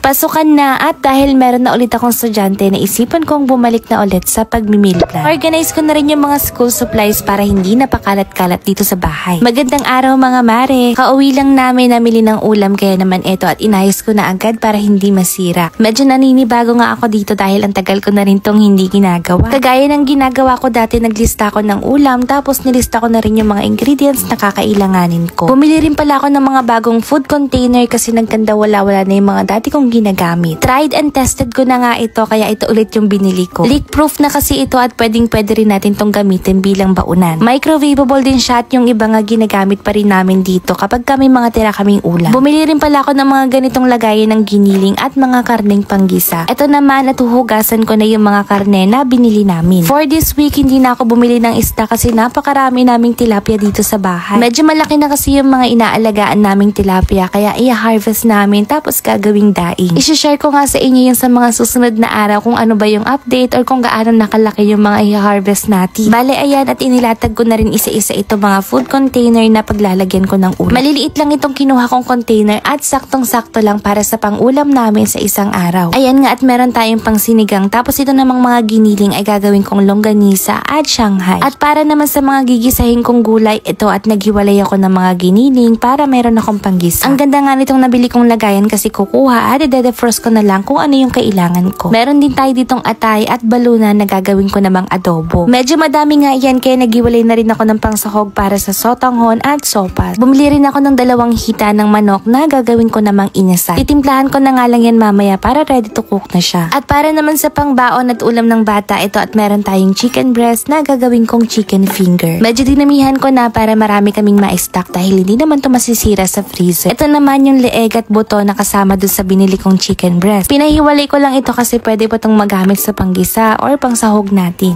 Pasukan na at dahil meron na ulit akong estudyante, naisipan kong bumalik na ulit sa pag-meal plan. Organize ko na rin yung mga school supplies para hindi napakalat-kalat dito sa bahay. Magandang araw mga mare. Kauwi lang namin namili ng ulam kaya naman eto at inayos ko na agad para hindi masira. Medyo naninibago nga ako dito dahil ang tagal ko na rin tong hindi ginagawa. Kagaya ng ginagawa ko dati, naglista ko ng ulam tapos nilista ko na rin yung mga ingredients na kakailanganin ko. Bumili rin pala ako ng mga bagong food container kasi nagkanda wala-wala na yung mga dati kong ginagamit. Tried and tested ko na nga ito kaya ito ulit yung binili ko. Leak proof na kasi ito at pwede rin natin tong gamitin bilang baunan. Microwavable din siya at yung iba nga ginagamit pa rin namin dito kapag kami mga tira kaming ulam. Bumili rin pala ako ng mga ganitong lagayan ng giniling at mga karneng panggisa. Ito naman at huhugasan ko na yung mga karne na binili namin. For this week, hindi na ako bumili ng isda kasi napakarami naming tilapia dito sa bahay. Medyo malaki na kasi yung mga inaalagaan naming tilapia kaya i-harvest namin tapos gagawing daing. I-share ko nga sa inyo yung sa mga susunod na araw kung ano ba yung update or kung gaano nakalaki yung mga i-harvest natin. Bale ayan at inilatag ko na rin isa-isa ito mga food container na paglalagyan ko ng ulam. Maliliit lang itong kinuha kong container at saktong-sakto lang para sa pang-ulam namin sa isang araw. Ayan nga at meron tayong pang sinigang tapos ito namang mga giniling ay gagawin kong longganisa at Shanghai. At para naman sa mga gigisahin kong gulay, ito at naghiwalay ako ng mga giniling para meron akong panggisa. Ang ganda nga nitong nabili kong lagayan kasi kukuha at i-defrost ko na lang kung ano yung kailangan ko. Meron din tayo ditong atay at balunan na gagawin ko namang adobo. Medyo madami nga yan kaya naghiwalay na rin ako ng pangsahog para sa sotanghon at sopas. Bumili rin ako ng 2 hita ng manok na gagawin ko namang inasal. Titimplahan ko na nga lang yan mamaya para ready to cook na siya. At para naman sa pangbaon at ulam ng bata, ito at meron tayong chicken breast na gagawin kong chicken finger. Medyo dinamihan ko na para marami kaming ma-stock dahil hindi naman to masisira sa freezer. Ito naman yung leeg at buto na kasama dun sa binili kong chicken breast. Pinahiwalay ko lang ito kasi pwede pa itong magamit sa panggisa or pangsahog natin.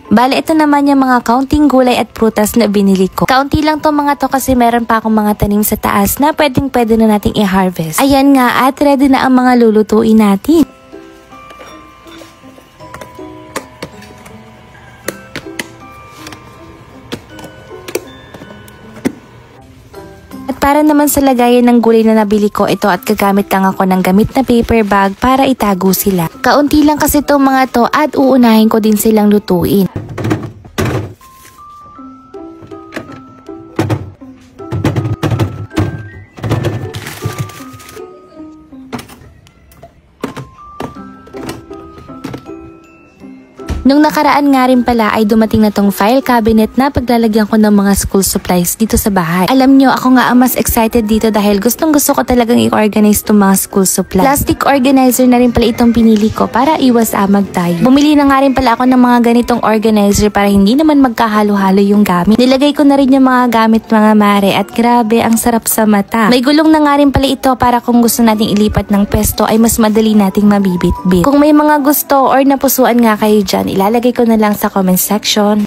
Bale, ito naman yung mga kaunting gulay at prutas na binili ko. Kaunti lang to mga to kasi meron pa akong mga tanim sa taas na pwede na nating i-harvest. Ayan nga at ready na ang mga lulutuin natin. At para naman sa lagayan ng gulay na nabili ko ito at gagamit lang ako ng gamit na paper bag para itago sila. Kaunti lang kasi itong mga to at uunahin ko din silang lutuin. Nung nakaraan nga rin pala ay dumating na tong file cabinet na paglalagyan ko ng mga school supplies dito sa bahay. Alam nyo, ako nga ang mas excited dito dahil gustong-gusto ko talagang i-organize tong mga school supplies. Plastic organizer na rin pala itong pinili ko para iwas amag tayo. Bumili na nga rin pala ako ng mga ganitong organizer para hindi naman magkahalo-halo yung gamit. Nilagay ko na rin yung mga gamit mga mare at grabe, ang sarap sa mata. May gulong na nga rin pala ito para kung gusto nating ilipat ng pesto ay mas madali nating mabibit-bit. Kung may mga gusto or napusuan nga kayo dyan, ilalagay ko na lang sa comment section.